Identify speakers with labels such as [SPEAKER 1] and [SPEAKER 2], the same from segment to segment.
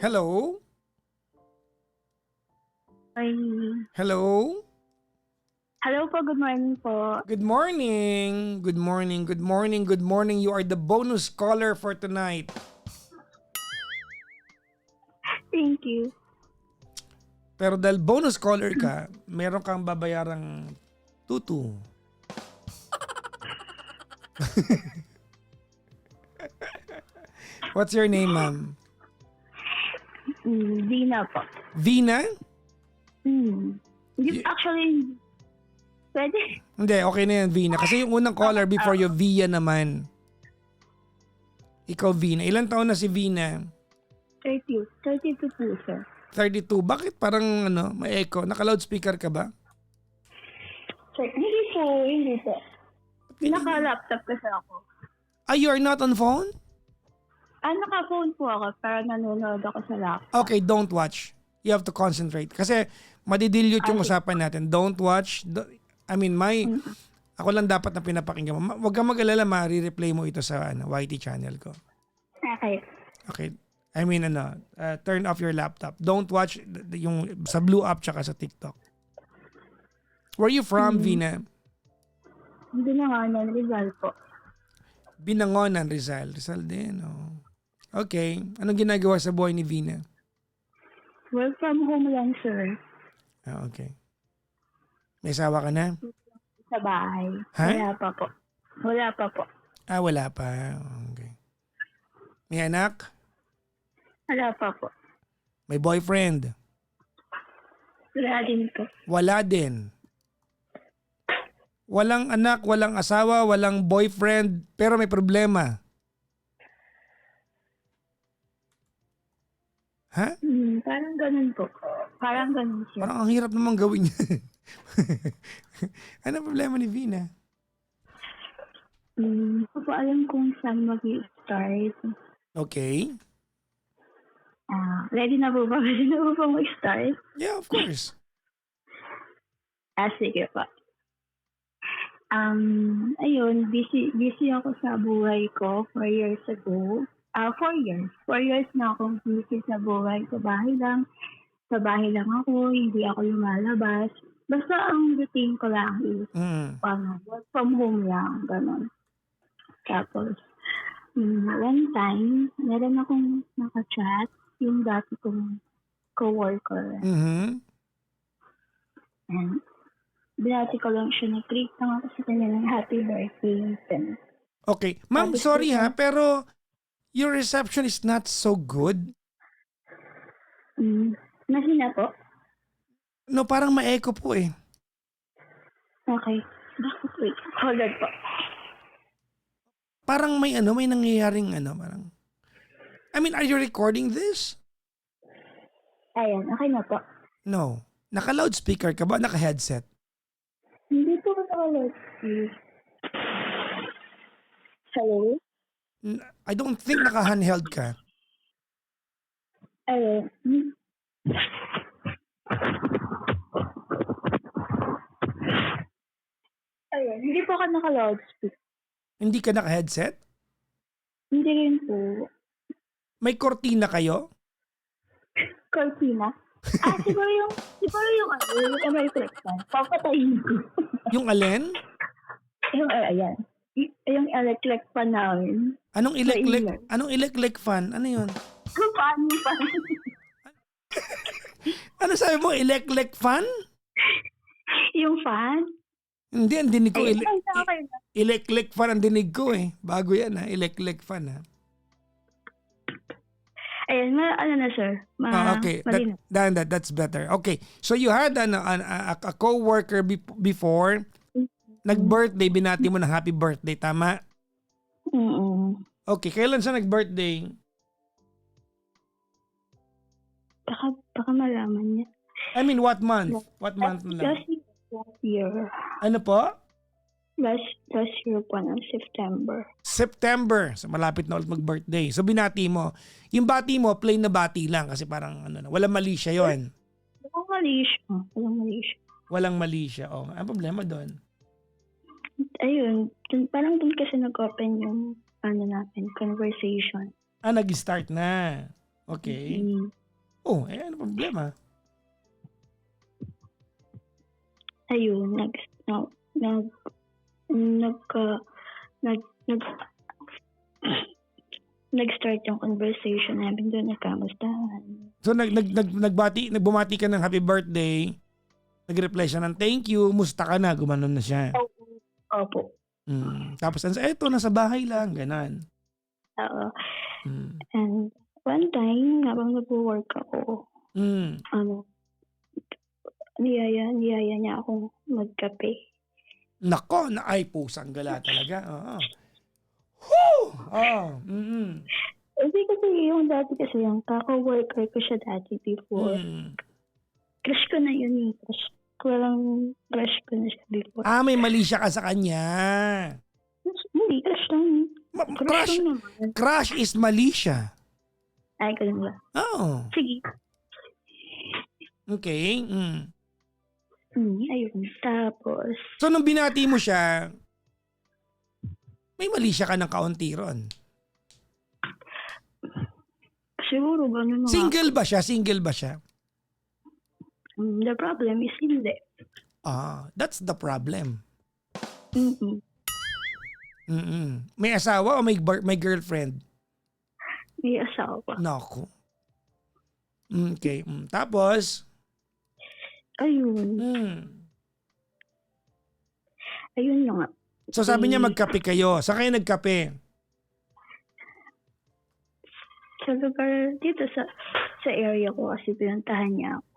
[SPEAKER 1] Hello?
[SPEAKER 2] Ay,
[SPEAKER 1] Hello?
[SPEAKER 2] hello po, good morning po.
[SPEAKER 1] Good morning. Good morning. Good morning. Good morning. You are the bonus caller for tonight.
[SPEAKER 2] Thank you.
[SPEAKER 1] Pero dahil bonus caller ka, meron kang babayarang tutu. What's your name, ma'am?
[SPEAKER 2] Dina po.
[SPEAKER 1] Vina?
[SPEAKER 2] Actually, pwede.
[SPEAKER 1] Hindi, okay na yan, Vina. Kasi yung unang caller before you, Via naman. Ikaw, Vina. Ilan taon na si Vina?
[SPEAKER 2] 32 po, sir.
[SPEAKER 1] 32. Bakit parang may echo? Naka-loudspeaker ka ba?
[SPEAKER 2] Sir, hindi po. Naka-laptop kasi ako.
[SPEAKER 1] Ah, you are not on phone?
[SPEAKER 2] Naka-phone po ako, pero nanonood ako sa laptop.
[SPEAKER 1] Okay, don't watch. You have to concentrate. Kasi madidilute yung usapan natin. Don't watch. Ako lang dapat na pinapakinggan mo. Huwag kang mag-alala, ma-replay mo ito sa YT channel ko.
[SPEAKER 2] Okay.
[SPEAKER 1] Okay. Turn off your laptop. Don't watch yung sa Blue App tsaka sa TikTok. Where you from, Vina?
[SPEAKER 2] Hindi na nga ng Rizal po.
[SPEAKER 1] Binangonan, Rizal. Rizal din, oh. Okay. Anong ginagawa sa buhay ni Vina?
[SPEAKER 2] Work from home lang, sir.
[SPEAKER 1] Ah, okay. May asawa ka na?
[SPEAKER 2] Sa bahay.
[SPEAKER 1] Ha?
[SPEAKER 2] Wala pa po.
[SPEAKER 1] Ah, wala pa. Okay. May anak?
[SPEAKER 2] Wala pa po.
[SPEAKER 1] May boyfriend?
[SPEAKER 2] Wala din po.
[SPEAKER 1] Wala din. Walang anak, walang asawa, walang boyfriend, pero may problema. Ha?
[SPEAKER 2] Parang ganun po. Parang ganun siya.
[SPEAKER 1] Parang ang hirap namang gawin niya. Ano problema ni Vina?
[SPEAKER 2] Hindi ko pa alam kung saan mag-start.
[SPEAKER 1] Okay.
[SPEAKER 2] Ready na po ba? Ready na po ba mag-start?
[SPEAKER 1] Yeah, of course.
[SPEAKER 2] Sige pa. Ayun, busy ako sa buhay ko 4 years ago. 4 years. 4 years na akong busy sa buhay. Sa bahay lang. Sa bahay lang ako. Hindi ako lumalabas. Basta ang routine ko lang is work from home lang. Ganon. Tapos, one time, meron akong nakachat yung dati kong co-worker. And binati ko lang siya, nag-greet lang ako sa kanya ng happy birthday.
[SPEAKER 1] Okay. Ma'am, sorry ha, pero your reception is not so good.
[SPEAKER 2] Mahina po?
[SPEAKER 1] No, parang ma-echo po eh.
[SPEAKER 2] Okay. Bakit? Wait. Hold on po.
[SPEAKER 1] Parang may nangyayaring parang. Are you recording this?
[SPEAKER 2] Ayan, okay na po.
[SPEAKER 1] No. Naka-loudspeaker ka ba? Naka-headset?
[SPEAKER 2] Hindi po ako nakalag. Hello?
[SPEAKER 1] I don't think naka-handheld ka.
[SPEAKER 2] Ayun. Ayun, hindi po ako naka-loudspeak.
[SPEAKER 1] Hindi ka naka-headset?
[SPEAKER 2] Hindi rin po.
[SPEAKER 1] May kortina kayo?
[SPEAKER 2] Cortina? Siguro yung electric fan. Papatayin ko.
[SPEAKER 1] Yung alin?
[SPEAKER 2] Ayan. Yung electric fan namin.
[SPEAKER 1] Anong electric fan? Ano yun?
[SPEAKER 2] Paano pa?
[SPEAKER 1] Ano sabi mo? Electric fan?
[SPEAKER 2] Yung fan?
[SPEAKER 1] Hindi, ang dinig ko.
[SPEAKER 2] Okay.
[SPEAKER 1] Electric fan ang dinig ko eh. Bago yan ha. Electric fan ha.
[SPEAKER 2] Ayan, na sir.
[SPEAKER 1] Okay, that's better. Okay, so you had a co-worker before. Nag-birthday, binati mo ng happy birthday, tama? Okay, kailan siya nag-birthday?
[SPEAKER 2] Baka malaman niya.
[SPEAKER 1] What month? What month na lang?
[SPEAKER 2] Last year.
[SPEAKER 1] Ano po?
[SPEAKER 2] Last year po ng September.
[SPEAKER 1] September. So malapit na ulit mag-birthday. So binati mo. Yung bati mo, plain na bati lang kasi parang walang mali siya yun. Walang mali siya. Oh, ang problema doon?
[SPEAKER 2] Ayun, parang dun kasi nag-open yung natin, conversation.
[SPEAKER 1] Nag-start na. Okay.
[SPEAKER 2] Mm.
[SPEAKER 1] Oh, ano problema?
[SPEAKER 2] Ayun, nag, no, nag, nagka, nag, nag, nag-start yung conversation namin doon, nagkamustahan.
[SPEAKER 1] So nagbumati ka ng happy birthday, nag-reply siya ng thank you, musta ka na, gumanon na siya.
[SPEAKER 2] Opo.
[SPEAKER 1] Tapos eto, nasa bahay lang, ganon.
[SPEAKER 2] Oo.
[SPEAKER 1] Mm.
[SPEAKER 2] And one time, habang nag-work ako, ano, niyaya niya akong magkape.
[SPEAKER 1] Nako, ay pusang gala talaga. Oo. Whew!
[SPEAKER 2] Kasi yung dati kasi yung kako-worker ko siya dati before. Crush ko na yun yung crush. Crush ko na siya before.
[SPEAKER 1] May mali siya ka sa kanya.
[SPEAKER 2] Hindi, crush lang.
[SPEAKER 1] Crush,
[SPEAKER 2] lang naman.
[SPEAKER 1] crush is mali siya.
[SPEAKER 2] Ay, ganun ba?
[SPEAKER 1] Oo.
[SPEAKER 2] Sige.
[SPEAKER 1] Okay.
[SPEAKER 2] Ayun. Tapos,
[SPEAKER 1] So nung binati mo siya, may mali siya ka ng kaunti ron.
[SPEAKER 2] siguro ganun mga...
[SPEAKER 1] Single ba siya? Single ba siya?
[SPEAKER 2] The problem is hindi.
[SPEAKER 1] That's the problem.
[SPEAKER 2] Mm-mm.
[SPEAKER 1] May asawa o may girlfriend?
[SPEAKER 2] May asawa.
[SPEAKER 1] Naku. Okay. Tapos?
[SPEAKER 2] Ayun. Ayun na nga.
[SPEAKER 1] So sabi niya magkape kayo. Saan kayo nagkape?
[SPEAKER 2] Sa lugar dito sa area ko kasi pinuntahan niya ako.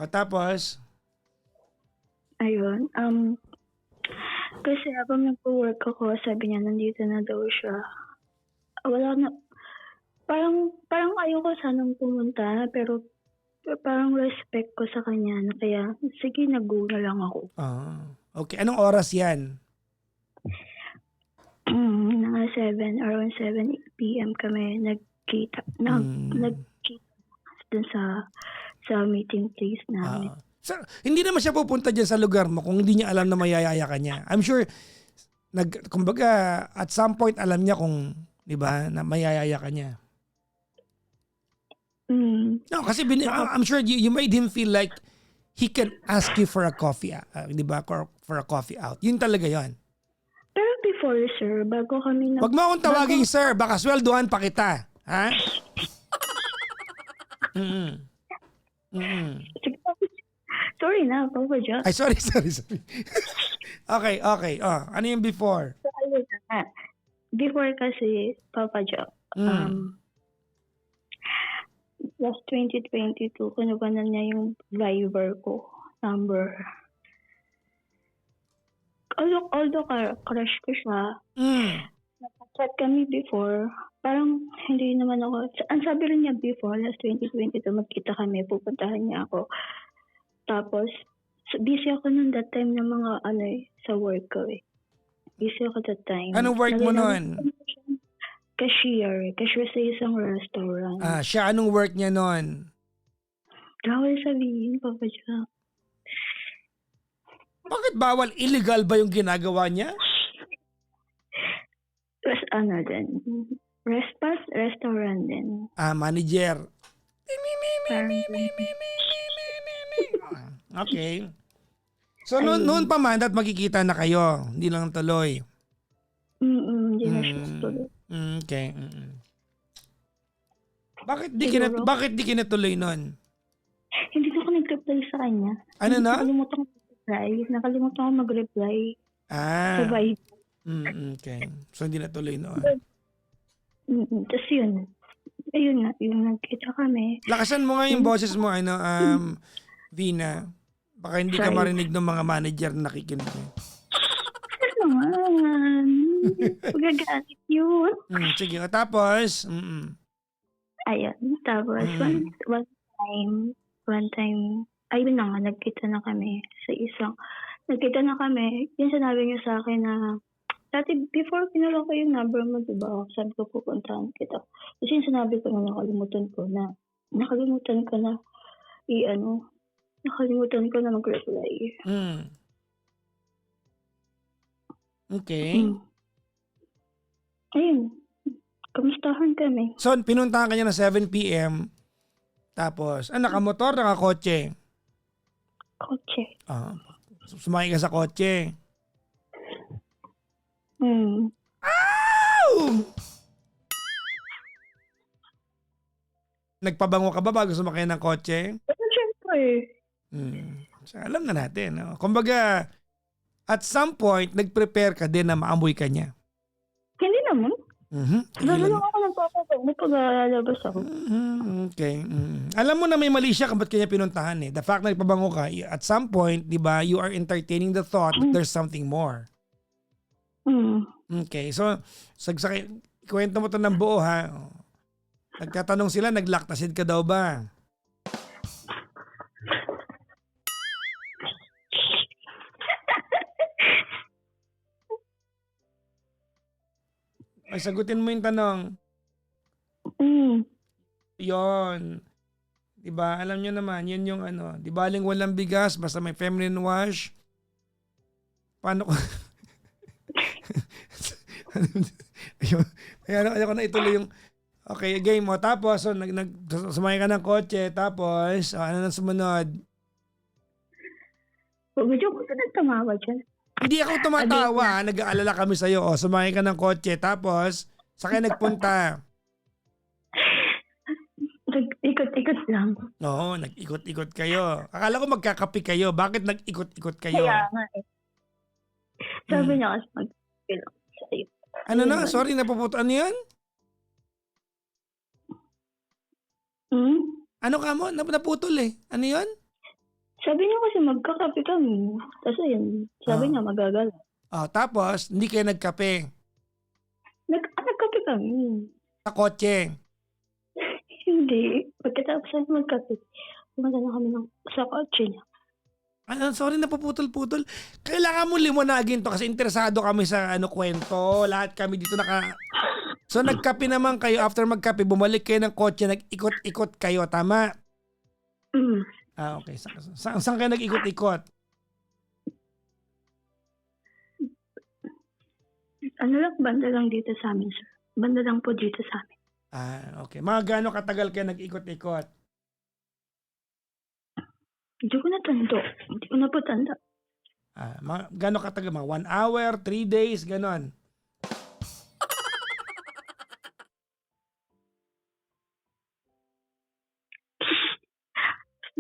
[SPEAKER 1] Tapos?
[SPEAKER 2] Ayun. Kasi habang nag-work ako, sabi niya nandito na daw siya. Wala na. Parang ayoko sanang pumunta, pero parang respect ko sa kanya na kaya sige, nag-go na lang ako.
[SPEAKER 1] Okay. Anong oras yan?
[SPEAKER 2] Mga 7, around 7 p.m. kami nagkita. Nagkita dun sa meeting place namin.
[SPEAKER 1] Hindi naman siya pupunta dyan sa lugar mo kung hindi niya alam na mayayaya ka niya. I'm sure, kumbaga, at some point alam niya kung, di ba, na mayayaya ka niya. No, kasi I'm sure you made him feel like he can ask you for a coffee, di ba, for a coffee out. Yun talaga yon.
[SPEAKER 2] Pero before, sir, bago kami
[SPEAKER 1] Wag mo akong tawagin, sir. Baka swelduhan pa kita. Ha?
[SPEAKER 2] Sorry na, Papa Joe.
[SPEAKER 1] Ay, sorry. Okay. Ano yung before?
[SPEAKER 2] So, ayun na. Before kasi, Papa Joe, last 2022, kinukunan niya yung Viber ko, number. Although crush ko siya, nag-chat kami before, parang hindi naman ako, ang sabi rin niya before, last 2022, magkita kami, pupuntahan niya ako. Tapos, busy ako nun that time ng mga sa work ko eh. Busy ako that time.
[SPEAKER 1] Anong work mo nun?
[SPEAKER 2] Cashier sa isang restaurant.
[SPEAKER 1] Siya, anong work niya nun?
[SPEAKER 2] Bawal sabihin, Papa Joe.
[SPEAKER 1] Bakit bawal? Illegal ba yung ginagawa niya?
[SPEAKER 2] Restaurant din.
[SPEAKER 1] Manager.
[SPEAKER 2] Parang,
[SPEAKER 1] Okay. So noon pa man at makikita na kayo, hindi lang tuloy.
[SPEAKER 2] hindi na siya tuloy.
[SPEAKER 1] Okay. Bakit di kinatuloy noon?
[SPEAKER 2] Hindi na ako nag-reply sa kanya.
[SPEAKER 1] Ano na?
[SPEAKER 2] Nakalimutan ko mag-reply. Sa Viber.
[SPEAKER 1] Okay. So hindi natuloy noon.
[SPEAKER 2] Tapos yun. Ayun nga, yung nagkita kami.
[SPEAKER 1] Lakasan mo nga yung boses mo, Vina. Baka hindi ka marinig ng mga manager na nakikinig.
[SPEAKER 2] Ano naman? Magagalit yun.
[SPEAKER 1] Sige, tapos?
[SPEAKER 2] Ayun, tapos one time, ayun na nga, nagkita na kami. Yung sinabi niya sa akin na, dati before kinuha ko yung number mo, diba? Sabi ko pupuntahan kita. Kasi yung sinabi ko na nakalimutan ko na mag-reply.
[SPEAKER 1] Okay.
[SPEAKER 2] Ayun, kamustahan kami.
[SPEAKER 1] So, pinuntahan ka niya ng 7 p.m. Tapos, nakamotor, nakakotse?
[SPEAKER 2] Kotse.
[SPEAKER 1] Ah, sumakay ka sa kotse. Ow! Nagpabango ka ba bago sumakay ng kotse?
[SPEAKER 2] Pero syempre,
[SPEAKER 1] So, alam na natin. No? Kumbaga, at some point, nag-prepare ka din na maamoy ka niya.
[SPEAKER 2] hindi naman. Lalo
[SPEAKER 1] Ilan-
[SPEAKER 2] lang ako nagpapabango pag lalabas ako.
[SPEAKER 1] Okay. Alam mo na may mali siya kung ba't kanya pinuntahan eh. The fact na nagpabango ka, at some point, di ba, you are entertaining the thought that there's something more. Okay. So, kwento mo to ng buo ha. Nagtatanong sila, naglactacid ka daw ba? Ay, sagutin mo yung tanong. Yon. Diba? Alam nyo naman, yun yung ano. Di baling walang bigas, basta may feminine wash. Paano ko? Ayun. Ayoko na ituloy yung... Okay, game mo. Tapos, so, sumakay ka ng kotse. Tapos, ano nang sumunod?
[SPEAKER 2] Medyo ko nagtamawa dyan.
[SPEAKER 1] Hindi ako tumatawa. Nag-aalala kami sa'yo. O, sumakay ka ng kotse. Tapos, saan kayo nagpunta?
[SPEAKER 2] Nag-ikot-ikot lang.
[SPEAKER 1] Oo, nag-ikot-ikot kayo. Akala ko magkakapi kayo. Bakit nag-ikot-ikot kayo?
[SPEAKER 2] Kaya nga eh. Sabi niya kasi mag-ilang sa'yo.
[SPEAKER 1] Ano na? Sorry, napuputo. Ano yan? Ano ka mo? Naputol eh. Ano yun?
[SPEAKER 2] Sabi niya kasi magkakape kami. Tapos yun, sabi niya magagala.
[SPEAKER 1] Tapos, hindi kayo nagkape.
[SPEAKER 2] Nagkape kami.
[SPEAKER 1] Sa kotse.
[SPEAKER 2] Hindi. Pagkatapos na magkape, pumunta na kami sa kotse niya.
[SPEAKER 1] Sorry, napuputol-putol. Kailangan mo liwanagin to kasi interesado kami sa kwento. Lahat kami dito So nagkape naman kayo. After magkape, bumalik kayo ng kotse, nag-ikot-ikot kayo. Tama? Okay. Saan kayo nag-ikot-ikot?
[SPEAKER 2] Ano lang, banda lang dito sa amin, sir. Banda lang po dito sa amin.
[SPEAKER 1] Okay. Mga gaano katagal kayo nag-ikot-ikot?
[SPEAKER 2] Hindi ko na tanda. Hindi ko na po tanda.
[SPEAKER 1] Mga gaano katagal? Mga 1 hour, 3 days, ganon?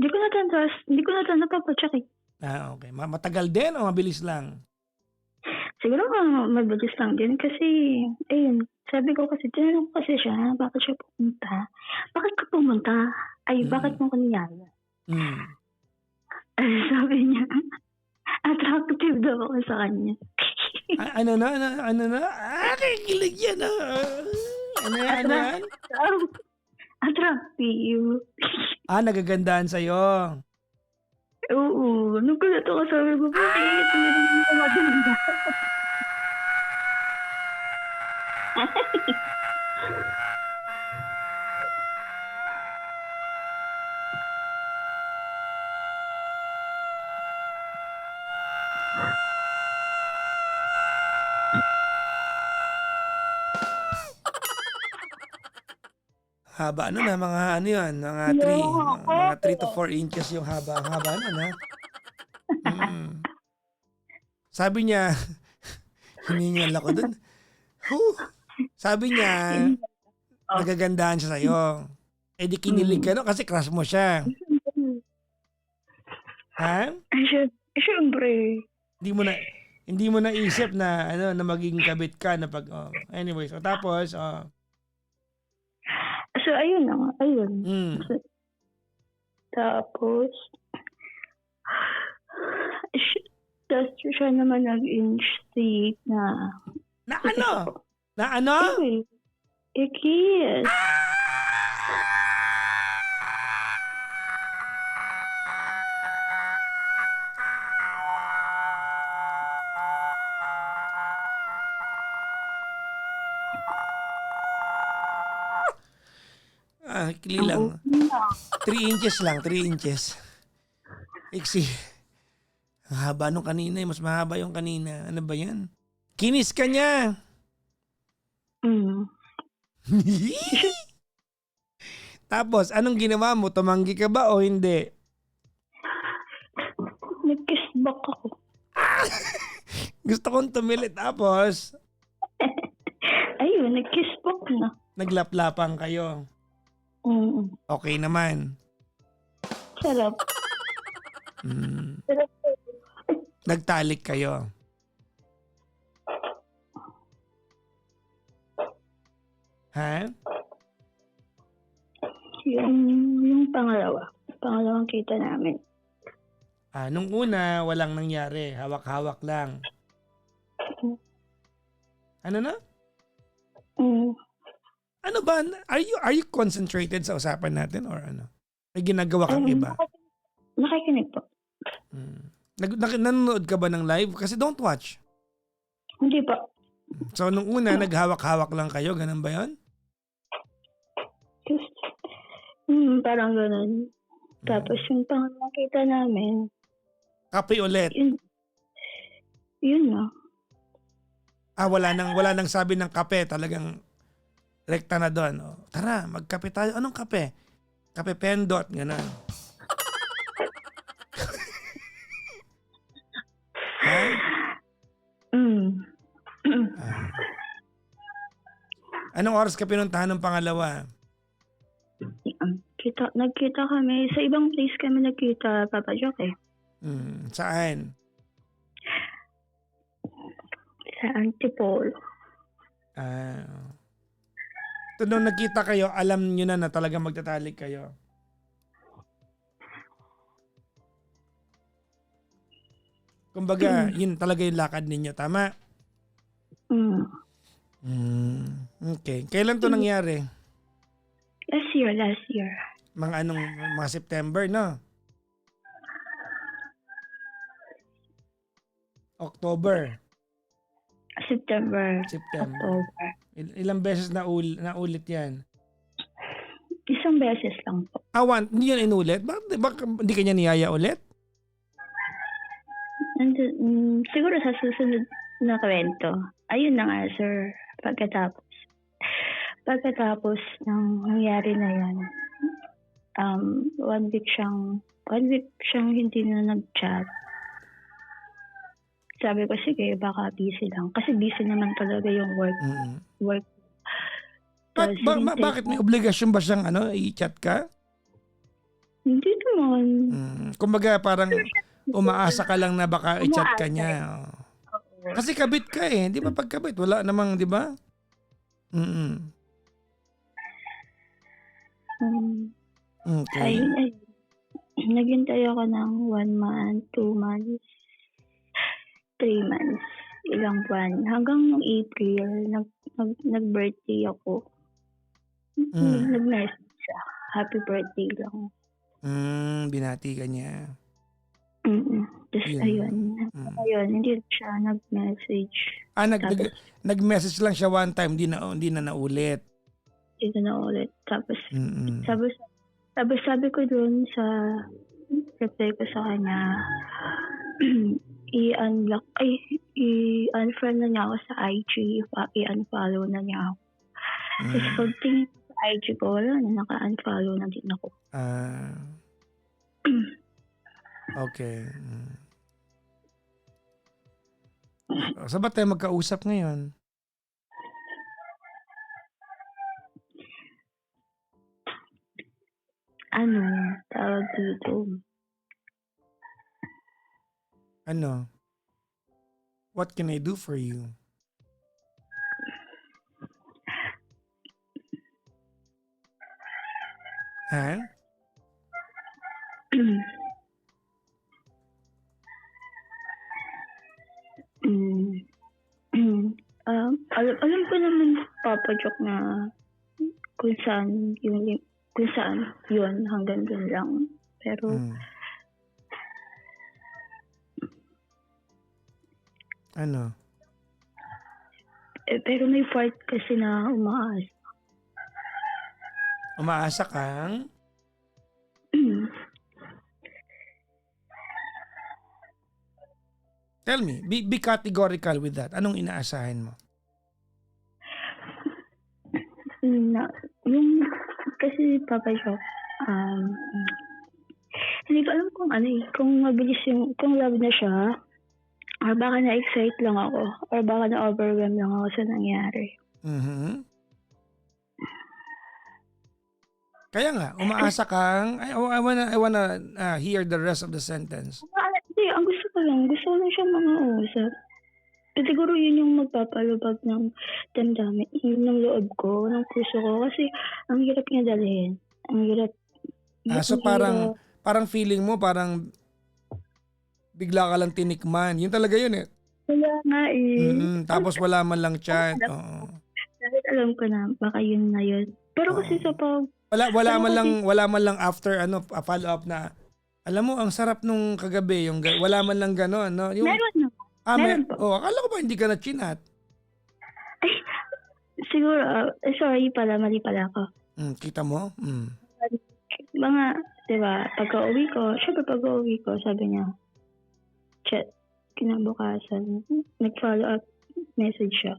[SPEAKER 2] Hindi ko na tanda papacheck eh.
[SPEAKER 1] Okay. Matagal din o mabilis lang?
[SPEAKER 2] Siguro mabilis lang din kasi, ayun, sabi ko kasi, tinanong ko kasi siya, bakit siya pumunta? Bakit ka pumunta? Ay, bakit mo ko niyaya? Ay, sabi niya, attractive daw ako sa kanya.
[SPEAKER 1] Ano na? Kikilig yan Ano yan?
[SPEAKER 2] Attractive.
[SPEAKER 1] Nagagandaan sa'yo.
[SPEAKER 2] Oo. Nung ko na ito kasabi ko, bakit hindi ko maganda?
[SPEAKER 1] Haba na, mga ano yan, mga 3 to 4 inches yung haba. Ang haba na, ha? Sabi niya, hiningal ako dun. Sabi niya, nagagandahan siya sa'yo. Di kinilig ka no kasi crush mo siya. Ha?
[SPEAKER 2] Siyempre.
[SPEAKER 1] Hindi mo naisip na na maging kabit ka na pag anyways. Tapos
[SPEAKER 2] So ayun na nga, ayun. Tapos siya naman nag-instate na
[SPEAKER 1] ano? Na ano?
[SPEAKER 2] Kiss.
[SPEAKER 1] Kili lang. 3 inches lang, 3 inches. Iksi. Ang haba nung kanina, mas mahaba yung kanina. Ano ba yan? Kinis ka niya. Tapos, anong ginawa mo? Tumanggi ka ba o hindi?
[SPEAKER 2] Nag-kiss back ako.
[SPEAKER 1] Gusto kong tumili. Tapos,
[SPEAKER 2] Ayun, nag-kiss back na.
[SPEAKER 1] naglaplapang kayo. Okay naman.
[SPEAKER 2] Sarap.
[SPEAKER 1] Mm.
[SPEAKER 2] Sarap.
[SPEAKER 1] Nagtalik kayo. Ha?
[SPEAKER 2] Yung pangalawang kita namin.
[SPEAKER 1] Nung una, walang nangyari. Hawak-hawak lang. Ano na? Ano ba? Are you concentrated sa usapan natin or ano? May ginagawa kang iba?
[SPEAKER 2] Nakikinig po.
[SPEAKER 1] Nanonood ka ba ng live? Kasi don't watch.
[SPEAKER 2] Hindi po.
[SPEAKER 1] So nung una, naghawak-hawak lang kayo. Ganun ba yun?
[SPEAKER 2] Parang ganun. Tapos yung pangalawang kita namin,
[SPEAKER 1] Kape ulit.
[SPEAKER 2] yun na.
[SPEAKER 1] Wala nang sabi ng kape. Talagang rekta na doon. Oh, tara, magkape tayo. Anong kape? Kape Pendot. Ganun. Ha? Anong oras ka pinuntahan ng pangalawa?
[SPEAKER 2] Nagkita kami. Sa ibang place kami nagkita, Papa Jock eh.
[SPEAKER 1] Saan?
[SPEAKER 2] Sa Antipolo.
[SPEAKER 1] So, nung nagkita kayo, alam nyo na talagang magtatalik kayo. Kumbaga, yun talaga yung lakad ninyo. Tama? Okay. Kailan to nangyari?
[SPEAKER 2] Last year.
[SPEAKER 1] Mga September, no? October.
[SPEAKER 2] September. October.
[SPEAKER 1] Ilang beses naulit yan?
[SPEAKER 2] Isang beses lang po.
[SPEAKER 1] Hindi yan inulit? Bakit hindi kanya niyaya ulit?
[SPEAKER 2] Siguro sa susunod na kwento. Ayun na nga, sir. Pagkatapos ng nangyari na yan, one week siyang hindi na nag-chat. Sabi ko, sige, baka busy lang. Kasi busy naman talaga yung work.
[SPEAKER 1] Bakit may obligasyon ba siyang i-chat ka?
[SPEAKER 2] Hindi naman.
[SPEAKER 1] Kumbaga parang umaasa ka lang na baka i-chat ka niya. Kasi kabit ka eh. Di ba pagkabit? Wala namang, di ba? Okay.
[SPEAKER 2] Ayun. Naghintay ako ng 1 month, 2 months, 3 months, ilang buwan. Hanggang noong April, nag-birthday ako. Nag-message siya. Happy birthday lang.
[SPEAKER 1] Binati ka niya.
[SPEAKER 2] Tapos ayun, hindi siya nag-message.
[SPEAKER 1] Nag-message lang siya one time, hindi na naulit.
[SPEAKER 2] Hindi na naulit. Tapos sabi ko dun sa reply ko sa kanya, i-unfriend na niya ako sa IG, i-unfollow na niya ako. Tapos pagtingin sa IG ko, wala na, naka-unfollow na din ako.
[SPEAKER 1] Okay. Saan ba tayo magkausap ngayon?
[SPEAKER 2] Tawag dito.
[SPEAKER 1] What can I do for you? Ha?
[SPEAKER 2] Alam ko naman, Papa Jock, na kung saan yun, hanggang dun lang. Pero, pero may part kasi na umaasa.
[SPEAKER 1] Umaasa kang? Tell me, be categorical with that. Anong inaasahan mo?
[SPEAKER 2] Na, yung, kasi Papa Joe, um, hindi ko alam kung ano eh, kung mabilis yung, kung love na siya, or baka na-excite lang ako, or baka na-overwhelm lang ako sa nangyari.
[SPEAKER 1] Mhm. Kaya nga, umaasa kang, I wanna hear the rest of the sentence.
[SPEAKER 2] Hindi, ang gusto ko lang siyang makausap. Eh, siguro yun yung magpapalubag ng damdamin, ng loob ko, ng puso ko. Kasi ang hirap niya dalhin. Ang hirap.
[SPEAKER 1] So
[SPEAKER 2] Ang hirap.
[SPEAKER 1] parang feeling mo, parang bigla ka lang tinikman. Yun talaga yun eh.
[SPEAKER 2] Wala nga eh.
[SPEAKER 1] Tapos wala man lang chat. Oo.
[SPEAKER 2] Dahil alam ko na baka yun na yun. Pero kasi
[SPEAKER 1] Oo.
[SPEAKER 2] sa pag...
[SPEAKER 1] Wala
[SPEAKER 2] Pero
[SPEAKER 1] man lang,
[SPEAKER 2] kasi,
[SPEAKER 1] wala man lang after follow up na, alam mo, ang sarap nung kagabi, wala man lang gano'n, no? Yung,
[SPEAKER 2] meron na. Meron po.
[SPEAKER 1] akala ko ba hindi ka na chinat?
[SPEAKER 2] Ay, siguro, sorry pala, mali pala ako.
[SPEAKER 1] Kita mo?
[SPEAKER 2] Mga, di ba, pagka-uwi ko, syempre pagka-uwi ko, sabi niya, chat, kinabukasan, nag-follow up message siya.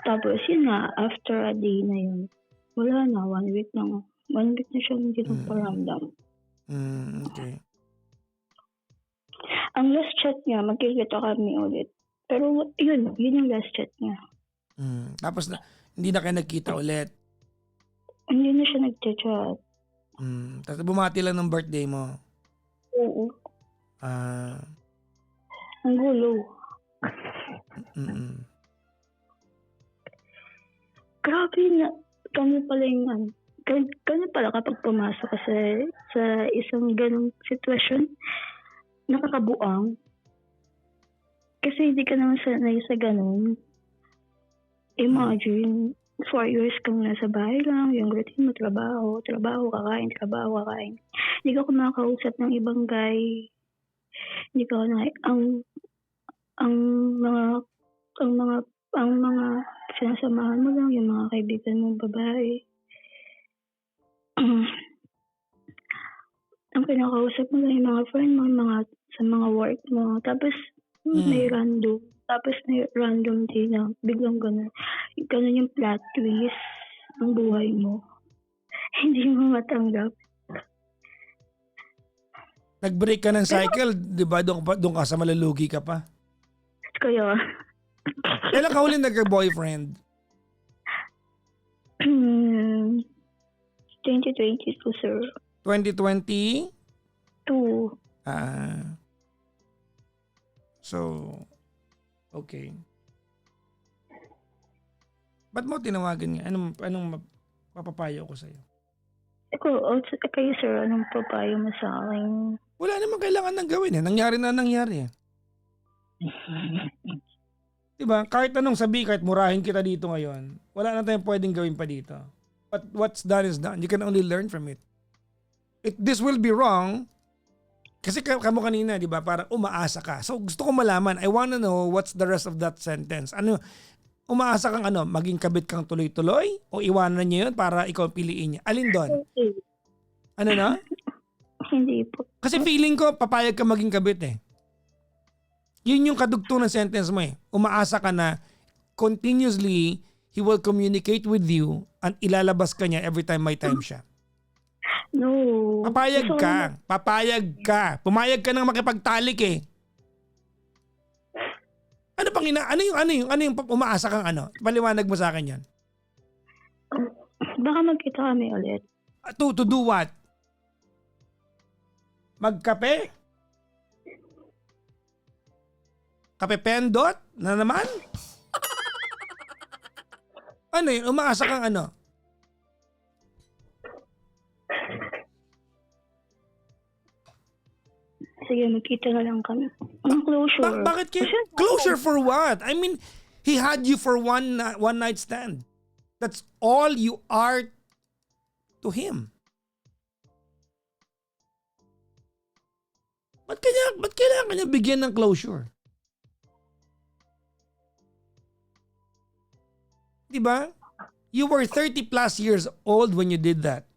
[SPEAKER 2] Tapos yun nga, after a day na yun, wala na, 1 week na. 1 week na siya hindi nagparamdam.
[SPEAKER 1] Okay.
[SPEAKER 2] Ang last chat niya, magkikita kami ulit. Pero yun yung last chat niya.
[SPEAKER 1] Tapos hindi na kayo nagkita ulit.
[SPEAKER 2] Hindi na siya nag-chat.
[SPEAKER 1] Tapos bumati lang ng birthday mo.
[SPEAKER 2] Oo. Ang gulo. Grabe na. Kami pala yung kami pala kapag pumasok ka sa isang ganong sitwasyon, nakakabuang. Kasi hindi ka naman sanay sa ganon. Imagine, 4 years kang nasa bahay lang, yung routine mo, trabaho, kakain. Hindi ka kumakausap ng ibang guy. Hindi ka na, ang mga sinasamahan mo lang, yung mga kaibigan mong babae. Ang kinakausap mo lang yung mga friend mo, sa mga work mo. Tapos, may random. Tapos may random din na biglang gano'n. Gano'n yung plot twist ng buhay mo. Hindi mo matanggap.
[SPEAKER 1] Nag-break ka ng cycle, di ba? Doon ka sa malulugi ka pa.
[SPEAKER 2] Kaya,
[SPEAKER 1] Kailan ka huli nagka-boyfriend?
[SPEAKER 2] 2022, sir.
[SPEAKER 1] 2020?
[SPEAKER 2] 2.
[SPEAKER 1] So, okay. Ba't mo tinawagan nga? Anong mapapayo ko sa'yo?
[SPEAKER 2] Kayo, sir, anong papayo mo sa akin?
[SPEAKER 1] Wala namang kailangan nang gawin eh. Nangyari eh. Diba? Kahit anong sabi, kahit murahin kita dito ngayon, wala na tayong pwedeng gawin pa dito. But what's done is done. You can only learn from it. This will be wrong kasi kamo kanina, di ba? Parang umaasa ka. So gusto ko malaman, I wanna know what's the rest of that sentence. Umaasa kang maging kabit kang tuloy-tuloy o iwanan niya yun para ikaw piliin niya? Alin doon? Ano na?
[SPEAKER 2] Hindi po.
[SPEAKER 1] Kasi feeling ko papayag ka maging kabit eh. Yun yung kadugtong ng sentence mo eh. Umaasa ka na continuously he will communicate with you at ilalabas ka niya every time may time siya.
[SPEAKER 2] No.
[SPEAKER 1] Papayag ka. Pumayag ka nang makipagtalik eh. Ano yung umaasa kang Paliwanag mo sa akin yan.
[SPEAKER 2] Baka magkita kami ulit.
[SPEAKER 1] To do what? Magkape? Kape pendot? Na naman? Ano yun? Umaasa kang
[SPEAKER 2] Sige, magkita na lang kami. Ang closure.
[SPEAKER 1] Bakit closure for what? I mean, he had you for one night stand. That's all you are to him. Ba't kailangan kanya bigyan ng closure? Diba? You were 30 plus years old when you did that.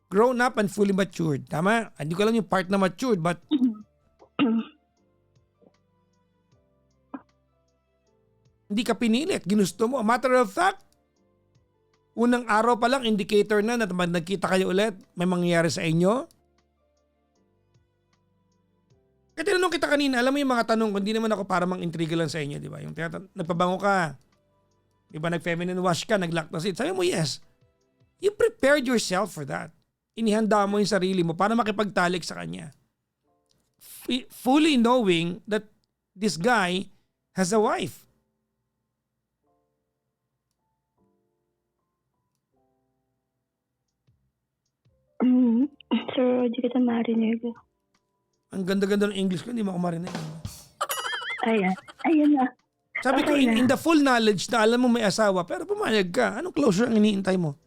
[SPEAKER 1] Grown up and fully matured. Tama? Hindi ko alam yung part na matured, but hindi ka pinilit. Ginusto mo. A matter of fact, Unang araw pa lang, indicator na pag nagkita kayo ulit, may mangyayari sa inyo. Kaya tinanong kita kanina, alam mo yung mga tanong ko, hindi naman ako para mang-intriga lang sa inyo, di ba? Yung nagpabango ka, di ba nag-feminine wash ka, nag-lactose, sabi mo yes. You prepared yourself for that. Inihanda mo yung sarili mo para makipagtalik sa kanya. Fully knowing that this guy has a wife.
[SPEAKER 2] Sir, di kita marinig.
[SPEAKER 1] Ang ganda-ganda ng English ko, hindi mo ako marinig.
[SPEAKER 2] Ayan na.
[SPEAKER 1] Sabi ko,
[SPEAKER 2] Okay na.
[SPEAKER 1] in the full knowledge na alam mo may asawa, pero pumayag ka. Anong closure ang iniintay mo?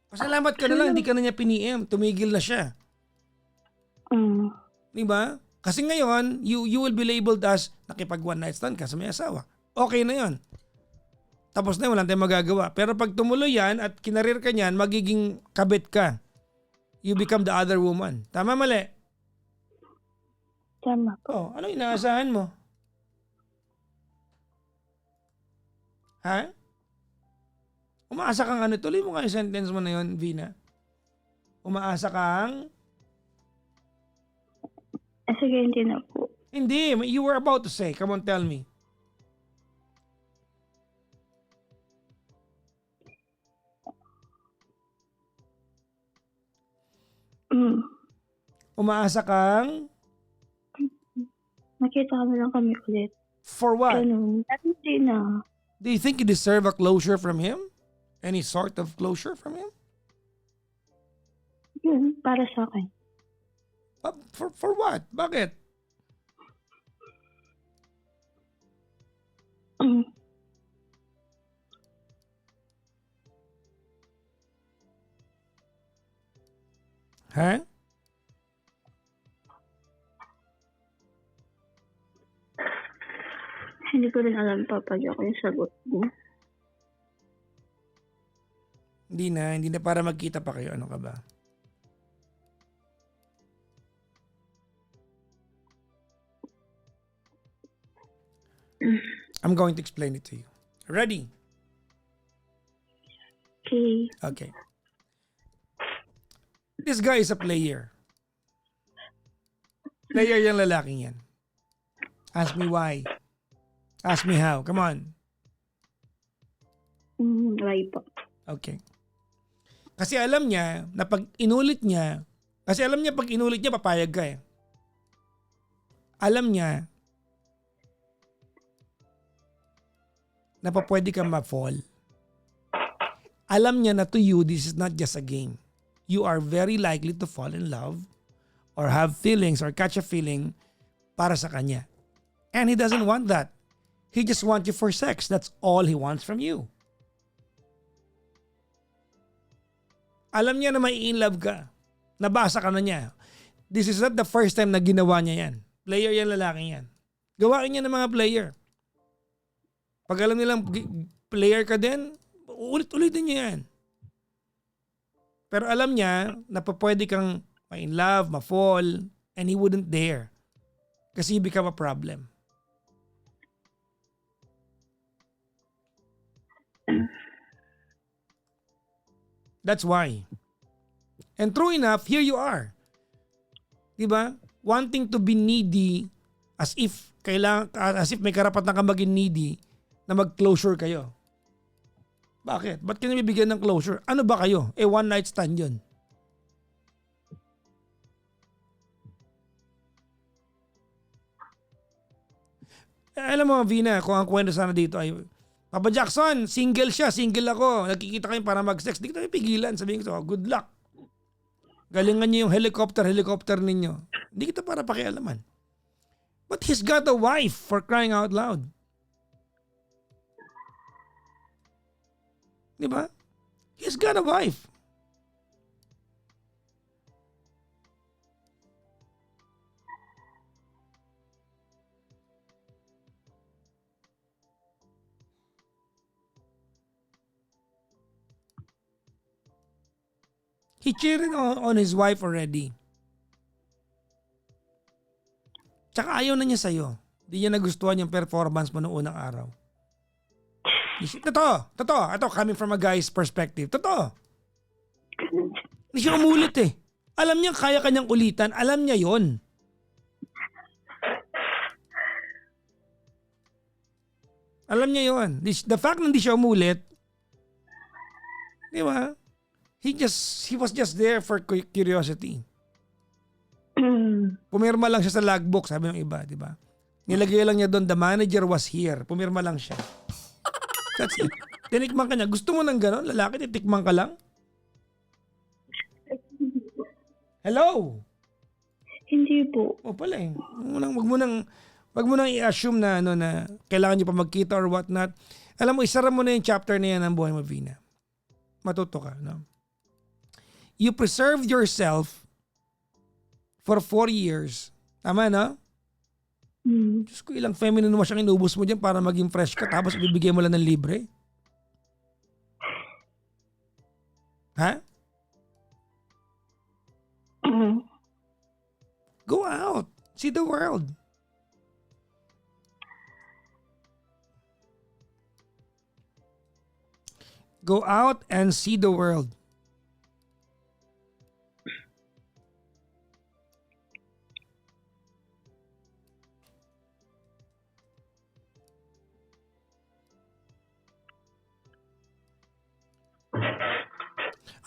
[SPEAKER 1] Pasalamat ka na lang, hindi ka na niya piniem. Tumigil na siya. Di ba? Kasi ngayon, you will be labeled as nakipag one night stand ka sa may asawa. Okay na yon. Tapos na, wala tayong magagawa. Pero pag tumuloy yan at kinarir ka niyan, magiging kabit ka. You become the other woman. Tama, mali?
[SPEAKER 2] Tama po.
[SPEAKER 1] Oh, anong inaasahan mo? Ha? Umaasa kang ano? Tuloy mo nga yung sentence mo na yun, Vina. Umaasa kang...
[SPEAKER 2] Sige, hindi na po.
[SPEAKER 1] Hindi, you were about to say. Come on, tell me. Umaasa kang...
[SPEAKER 2] Nakita kami lang kami ulit.
[SPEAKER 1] For what?
[SPEAKER 2] Ganun. Dati hindi na.
[SPEAKER 1] Do you think you deserve a closure from him? Any sort of closure from him?
[SPEAKER 2] Yun, para sa akin.
[SPEAKER 1] For what? Bakit? Ha?
[SPEAKER 2] Hindi ko rin alam, Papa Jack, yung sagot mo.
[SPEAKER 1] Hindi na para magkita pa kayo. Ano ka ba? I'm going to explain it to you. Ready?
[SPEAKER 2] Okay.
[SPEAKER 1] Okay. This guy is a player. Player yung lalaking yan. Ask me why. Ask me how. Come on.
[SPEAKER 2] Why po?
[SPEAKER 1] Okay. Kasi alam niya na pag inulit niya, papayag ka eh. Alam niya na pwede kang ma-fall. Alam niya na to you, this is not just a game. You are very likely to fall in love or have feelings or catch a feeling para sa kanya. And he doesn't want that. He just wants you for sex. That's all he wants from you. Alam niya na may in love ka. Nabasa ka na niya. This is not the first time na ginawa niya yan. Player yan, lalaki yan. Gawain niya ng mga player. Pag alam nilang player ka din, ulit-ulitin niya yan. Pero alam niya na pwede kang ma-in love, ma-fall, and he wouldn't dare. Kasi you become a problem. That's why. And true enough, here you are. Diba? Wanting to be needy as if may karapatan kang maging needy na mag-closure kayo. Bakit? Ba't ka nabibigyan ng closure? Ano ba kayo? One night stand yun. Alam mo, Vina, kung ang kwento sana dito ay, Papa Jackson, single siya, single ako. Nagkikita kayo para mag-sex. Di kita pigilan. Sabihin ko, good luck. Galingan niyo yung helicopter ninyo. Hindi kita para pakialaman. But he's got a wife, for crying out loud. Di ba? He's got a wife. He cheated on his wife already. Tsaka ayaw na niya sa'yo. Hindi niya nagustuhan yung performance mo noong unang araw. Totoo. Ito, coming from a guy's perspective. Totoo. Hindi siya umulit eh. Alam niya kaya kanyang ulitan. Alam niya yon. Alam niya yon. The fact na hindi siya umulit, di ba? He was just there for curiosity. Pumirma lang siya sa logbook, sabi ng iba, di ba? Nilagay lang niya doon, the manager was here. Pumirma lang siya. That's it. Tinikman ka niya. Gusto mo ng gano'n? Lalaki, titikman ka lang? Hello?
[SPEAKER 2] Hindi po.
[SPEAKER 1] O pala eh. Wag mo nang i-assume na, na kailangan niyo pa magkita or what not. Alam mo, isara mo na yung chapter na yan ng buhay mo, Vina. Matuto ka, no? You preserved yourself for 4 years. Tama, no? Diyos ko, ilang feminine mo siyang inubos mo dyan para maging fresh ka tapos ibibigay mo lang ng libre? Ha? Go out. See the world. Go out and see the world.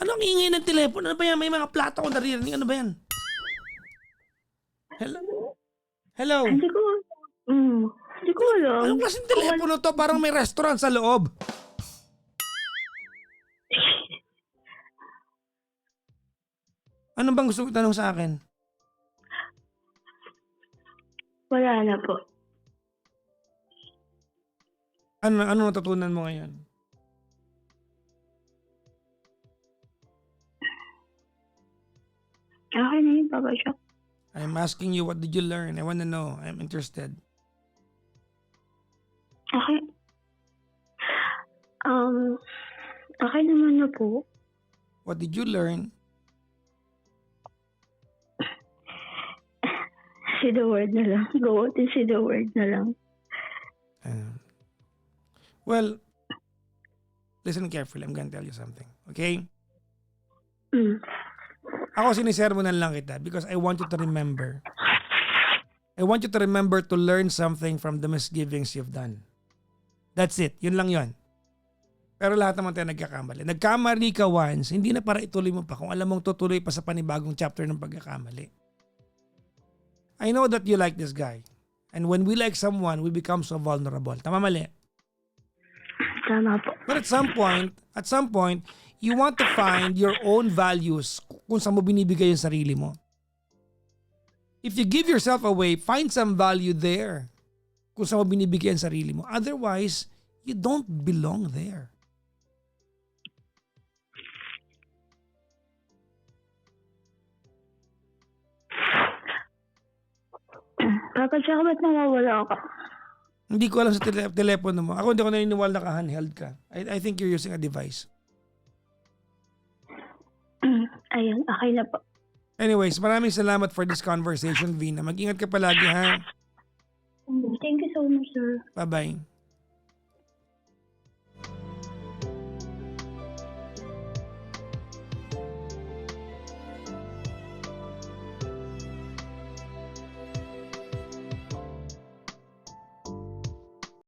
[SPEAKER 1] Ano ang ingay ng telepono? Ano ba yan? May mga plato ko naririnig. Ano ba yan? Hello? Hello?
[SPEAKER 2] Hindi ko alam.
[SPEAKER 1] Anong klaseng telepono to? Parang may restaurant sa loob. Ano bang gusto mo itanong sa akin?
[SPEAKER 2] Wala na po.
[SPEAKER 1] Ano natutunan mo ngayon?
[SPEAKER 2] Okay na yun, Papa Shop.
[SPEAKER 1] I'm asking you, what did you learn? I want to know. I'm interested.
[SPEAKER 2] Okay. Okay naman na po.
[SPEAKER 1] What did you learn?
[SPEAKER 2] See the word na lang. Go out and see the word na lang.
[SPEAKER 1] Well, listen carefully. I'm gonna tell you something. Okay? Ako sinisermonan lang kita because I want you to remember. I want you to remember to learn something from the misgivings you've done. That's it. Yun lang yun. Pero lahat naman tayo nagkakamali. Nagkamali ka once, hindi na para ituloy mo pa kung alam mong tutuloy pa sa panibagong chapter ng pagkakamali. I know that you like this guy. And when we like someone, we become so vulnerable. Tama mali?
[SPEAKER 2] Tama po.
[SPEAKER 1] But at some point, you want to find your own values kung saan mo binibigay yung sarili mo. If you give yourself away, find some value there kung saan mo binibigay ang sarili mo. Otherwise, you don't belong there.
[SPEAKER 2] Papa Jack, ba't nawawala ka?
[SPEAKER 1] Hindi ko alam sa telepono mo. Ako hindi ko naniniwala na handheld ka. I think you're using a device.
[SPEAKER 2] Ayan, okay na po.
[SPEAKER 1] Anyways, maraming salamat for this conversation, Vina. Mag-ingat ka palagi, ha?
[SPEAKER 2] Thank you so much, sir.
[SPEAKER 1] Bye-bye.